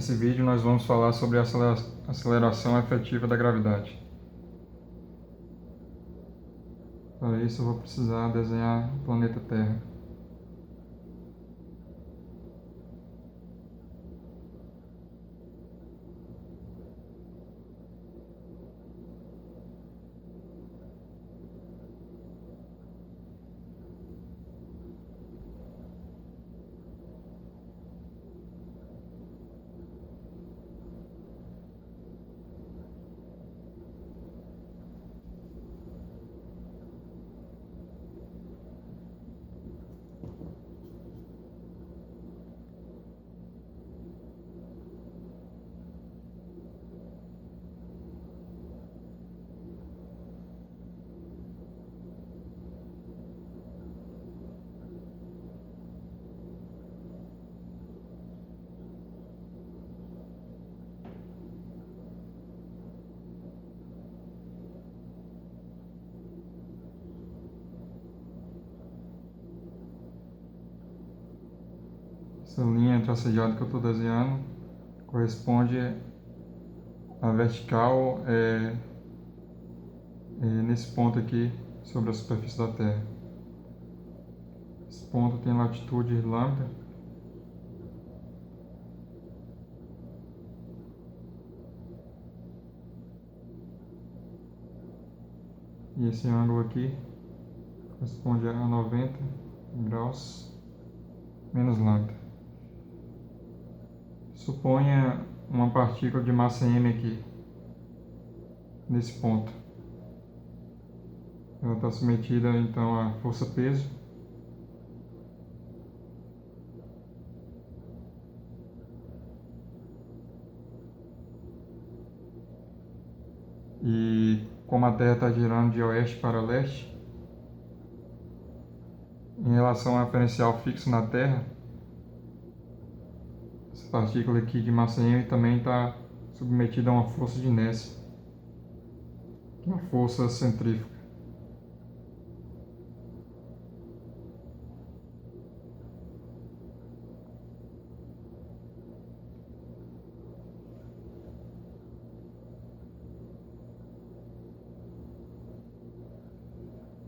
Nesse vídeo nós vamos falar sobre a aceleração efetiva da gravidade. Para isso eu vou precisar desenhar o planeta Terra. Essa linha traceada que eu estou desenhando corresponde à vertical nesse ponto aqui sobre a superfície da Terra. Esse ponto tem latitude lambda e esse ângulo aqui corresponde a 90 graus menos lambda. Suponha uma partícula de massa m aqui, nesse ponto. Ela está submetida então à força-peso. E como a Terra está girando de oeste para leste, em relação ao referencial fixo na Terra, essa partícula aqui de massa m também está submetida a uma força de inércia, que é a força centrífuga.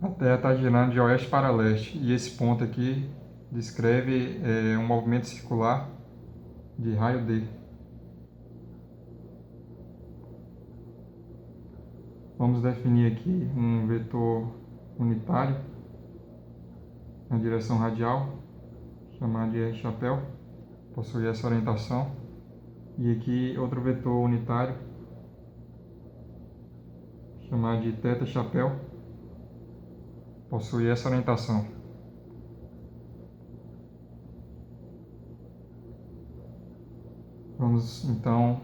A Terra está girando de oeste para leste e esse ponto aqui descreve um movimento circular de raio D. Vamos definir aqui um vetor unitário na direção radial, chamado de R chapéu, possui essa orientação, e aqui outro vetor unitário, chamado de θ chapéu, possui essa orientação. Vamos então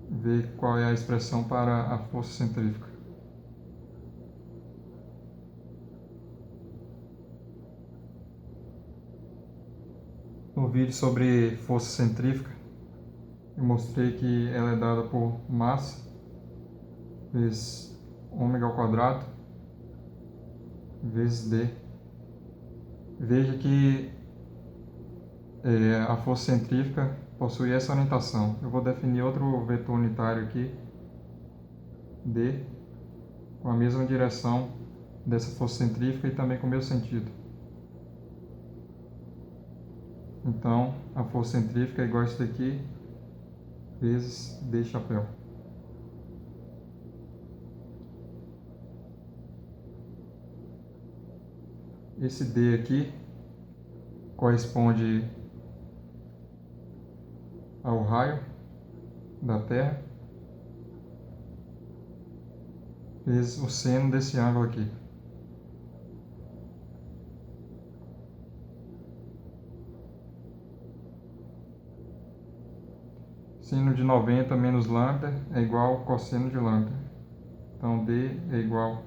ver qual é a expressão para a força centrífuga. No vídeo sobre força centrífuga, eu mostrei que ela é dada por massa vezes ômega ao quadrado vezes D. Veja que a força centrífuga possui essa orientação. Eu vou definir outro vetor unitário aqui, D, com a mesma direção dessa força centrífuga e também com o mesmo sentido. Então, a força centrífuga é igual a isso daqui, vezes D chapéu. Esse D aqui corresponde ao raio da Terra vezes o seno desse ângulo aqui. Seno de 90 menos lambda é igual ao cosseno de lambda. Então D é igual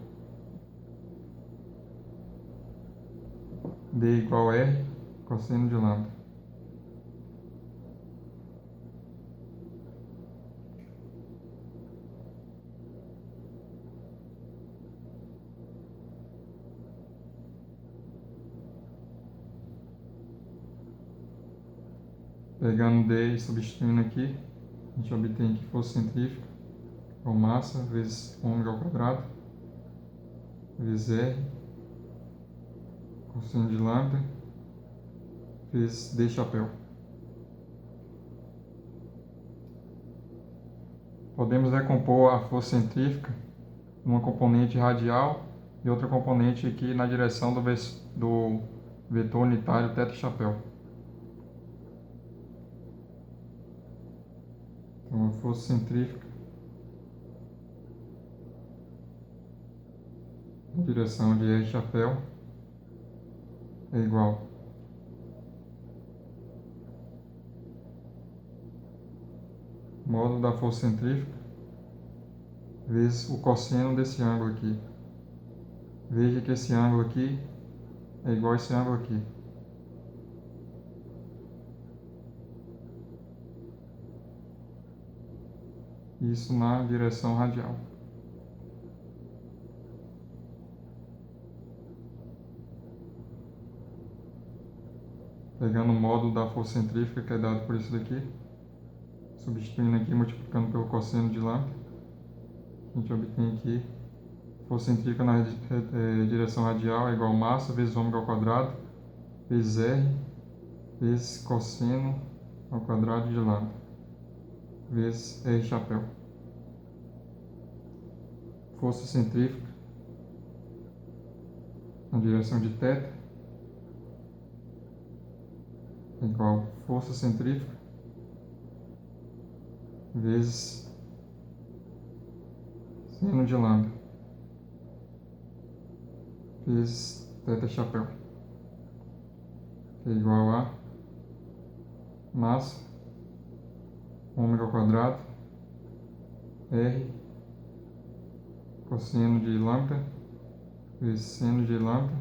a R cosseno de lambda. Pegando D e substituindo aqui, a gente obtém aqui força centrífuga igual massa vezes ômega ao quadrado, vezes R, cosseno de lambda, vezes D chapéu. Podemos decompor a força centrífuga numa componente radial e outra componente aqui na direção do vetor unitário θ-chapéu. Então, a força centrífuga na direção de R-chapéu é igual módulo da força centrífuga vezes o cosseno desse ângulo aqui. Veja que esse ângulo aqui é igual a esse ângulo aqui. Isso na direção radial. Pegando o módulo da força centrífuga, que é dado por isso daqui, substituindo aqui, multiplicando pelo cosseno de lambda, a gente obtém aqui força centrífuga na direção radial é igual a massa vezes ômega ao quadrado, vezes R, vezes cosseno ao quadrado de lambda, vezes R chapéu. Força centrífuga na direção de θ é igual a força centrífuga vezes seno de lambda vezes θ chapéu, que é igual a massa ômega ao quadrado R cosseno de lambda vezes seno de lambda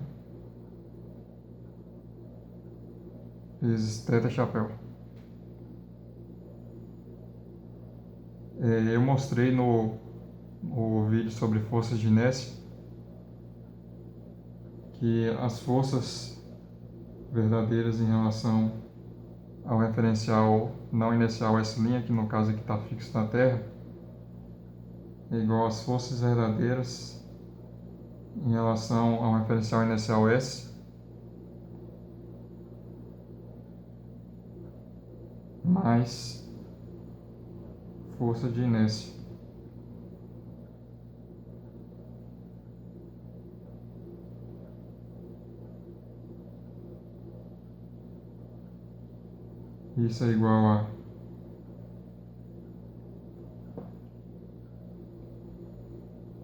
vezes θ chapéu. Eu mostrei no vídeo sobre forças de inércia que as forças verdadeiras em relação ao referencial não inercial S', que no caso aqui está fixo na Terra, é igual às forças verdadeiras em relação ao referencial inercial S mais força de inércia. Isso é igual a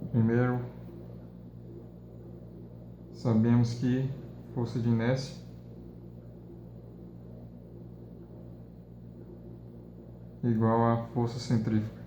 primeiro, sabemos que força de inércia é igual a força centrífuga.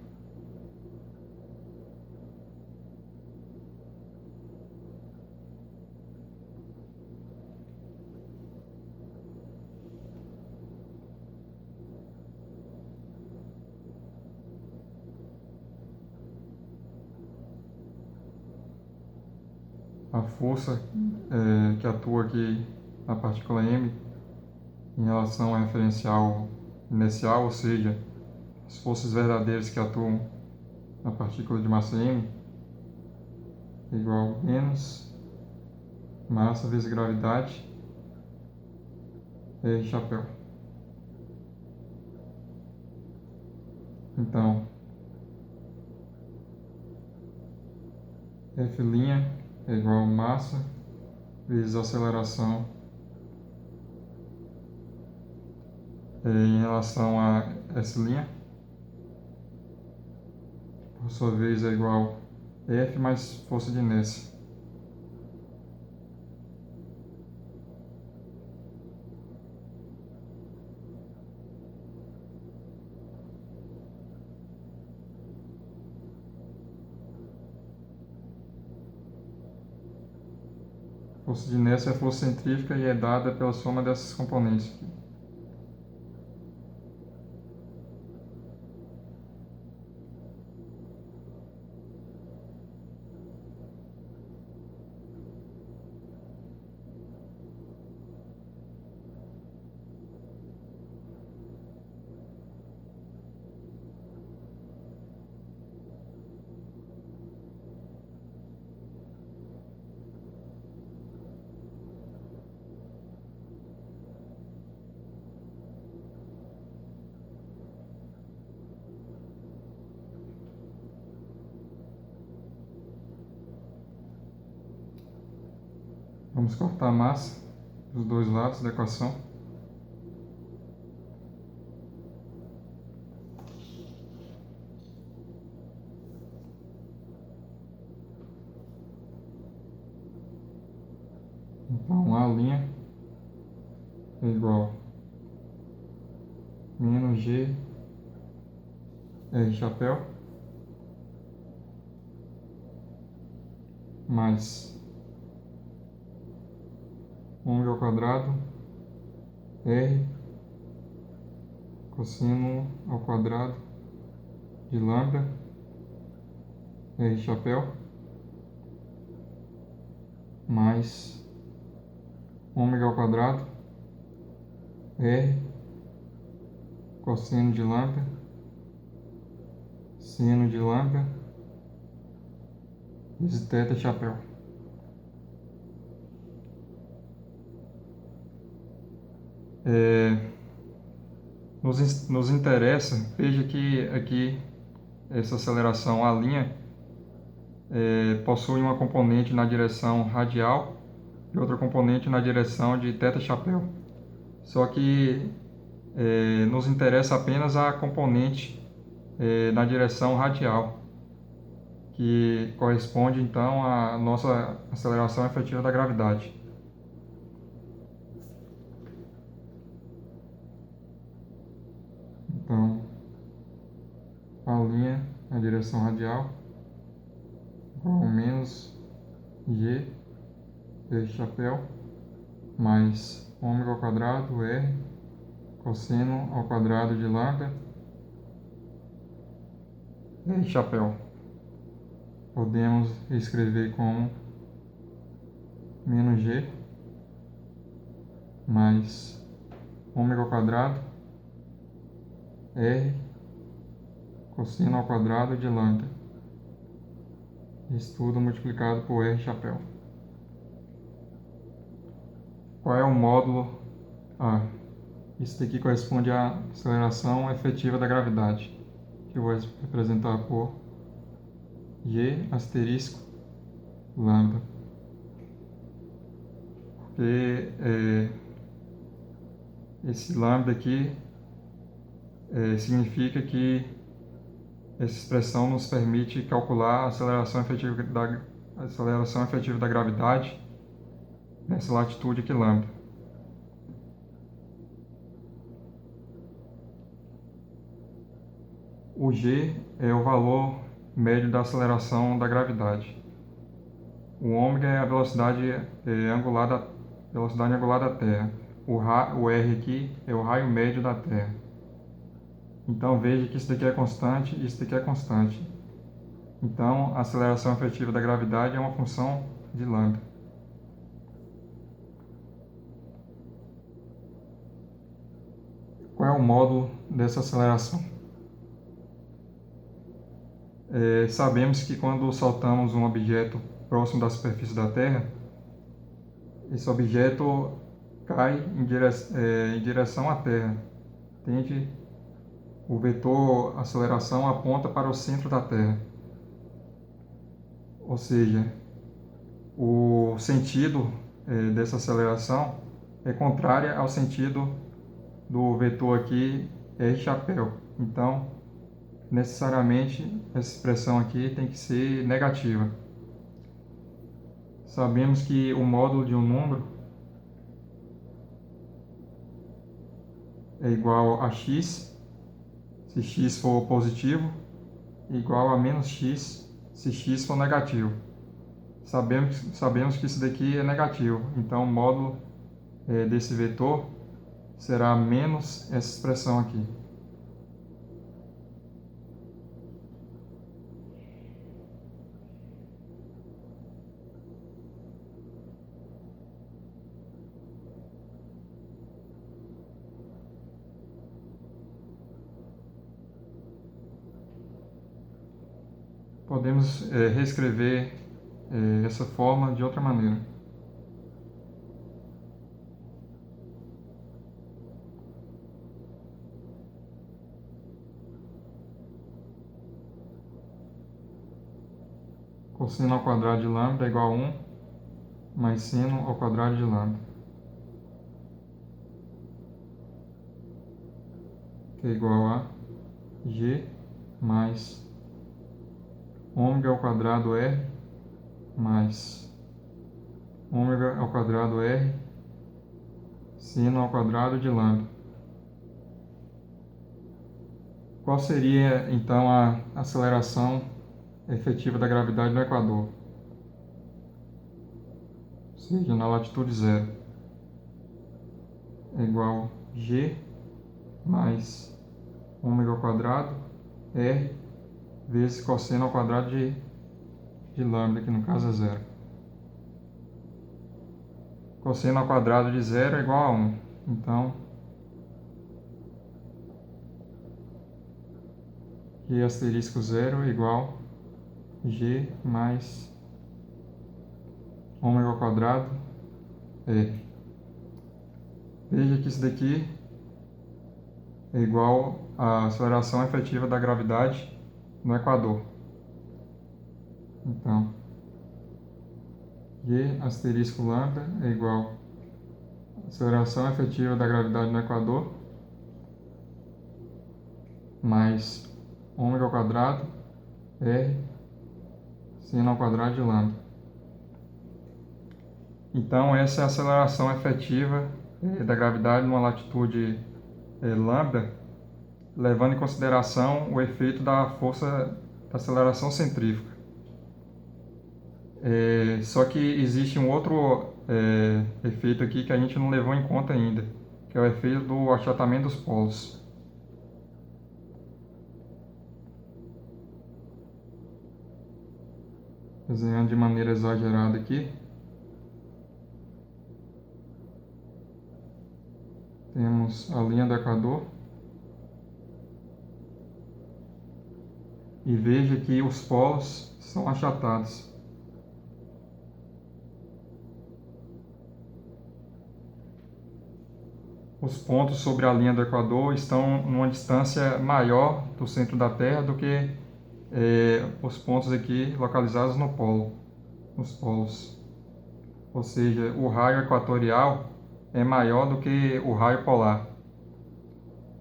A força que atua aqui na partícula M em relação ao referencial inercial, ou seja, as forças verdadeiras que atuam na partícula de massa M, é igual a menos massa vezes gravidade R chapéu. Então, F' é igual a massa vezes aceleração em relação a S', por sua vez é igual a F mais força de inércia. Força de inércia é a força centrífuga e é dada pela soma dessas componentes aqui. Vamos cortar a massa dos dois lados da equação. Então, A' é igual a menos G R chapéu mais ômega ao quadrado R cosseno ao quadrado de lambda R chapéu mais ômega ao quadrado R cosseno de lambda seno de lambda vezes θ chapéu. Nos interessa, veja que aqui essa aceleração A' possui uma componente na direção radial e outra componente na direção de θ chapéu. Só que nos interessa apenas a componente na direção radial, que corresponde então à nossa aceleração efetiva da gravidade. Então, A' na direção radial igual a menos G R chapéu mais ômega ao quadrado R cosseno ao quadrado de lambda R chapéu. Podemos escrever como menos G mais ômega ao quadrado R cosseno ao quadrado de lambda. Isso tudo multiplicado por R chapéu. Qual é o módulo A? Isso daqui corresponde à aceleração efetiva da gravidade, que eu vou representar por G asterisco lambda. Porque esse lambda aqui significa que essa expressão nos permite calcular a aceleração efetiva da gravidade nessa latitude aqui lambda. O G é o valor médio da aceleração da gravidade. O ômega é a velocidade angular da Terra. O R aqui é o raio médio da Terra. Então veja que isso daqui é constante e isso daqui é constante. Então a aceleração efetiva da gravidade é uma função de lambda. Qual é o módulo dessa aceleração? Sabemos que quando saltamos um objeto próximo da superfície da Terra, esse objeto cai em direção à Terra. Entende? O vetor aceleração aponta para o centro da Terra. Ou seja, o sentido dessa aceleração é contrária ao sentido do vetor aqui R chapéu. Então, necessariamente, essa expressão aqui tem que ser negativa. Sabemos que o módulo de um número é igual a x, se x for positivo, e igual a menos x, se x for negativo. Sabemos que isso daqui é negativo, então o módulo desse vetor será menos essa expressão aqui. Podemos reescrever essa forma de outra maneira. Cosseno ao quadrado de lambda é igual a 1 mais seno ao quadrado de lambda, que é igual a G mais ômega ao quadrado R mais ômega ao quadrado R seno ao quadrado de lambda. Qual seria, então, a aceleração efetiva da gravidade no Equador? Ou seja, na latitude zero. É igual a G mais ômega ao quadrado R vezes cosseno ao quadrado de lambda, que no caso é zero. Cosseno ao quadrado de zero é igual a 1. Então, G asterisco zero é igual a G mais ômega ao quadrado R. Veja que isso daqui é igual à aceleração efetiva da gravidade no Equador. Então, G asterisco lambda é igual à aceleração efetiva da gravidade no Equador mais ômega ao quadrado R seno ao quadrado de lambda. Então, essa é a aceleração efetiva da gravidade numa latitude lambda, levando em consideração o efeito da força da aceleração centrífuga. Só que existe um outro efeito aqui que a gente não levou em conta ainda, que é o efeito do achatamento dos polos. Desenhando de maneira exagerada aqui. Temos a linha do Equador. E veja que os polos são achatados. Os pontos sobre a linha do Equador estão numa distância maior do centro da Terra do que os pontos aqui localizados no polo, nos polos. Ou seja, o raio equatorial é maior do que o raio polar.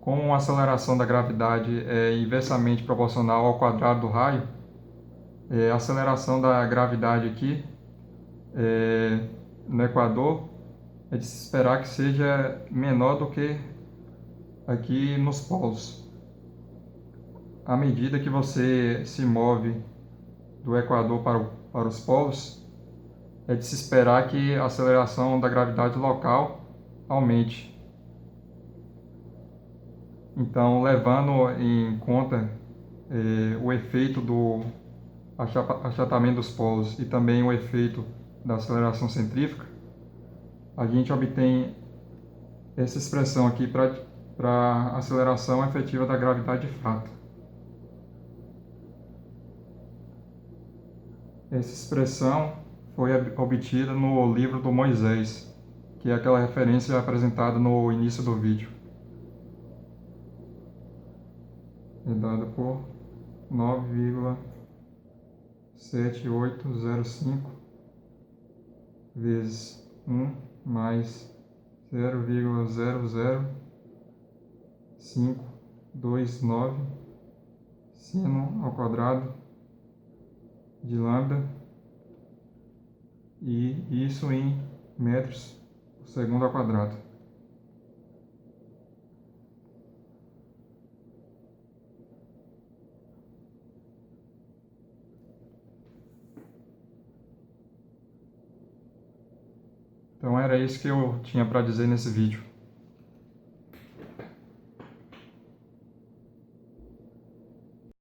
Como a aceleração da gravidade é inversamente proporcional ao quadrado do raio, a aceleração da gravidade aqui no Equador é de se esperar que seja menor do que aqui nos polos. À medida que você se move do Equador para os polos, é de se esperar que a aceleração da gravidade local aumente. Então, levando em conta o efeito do achatamento dos polos e também o efeito da aceleração centrífuga, a gente obtém essa expressão aqui para a aceleração efetiva da gravidade de fato. Essa expressão foi obtida no livro do Moisés, que é aquela referência apresentada no início do vídeo. É dada por 9,7805 vezes 1 mais 0,00529 seno ao quadrado de lambda, e isso em metros por segundo ao quadrado. Então era isso que eu tinha para dizer nesse vídeo.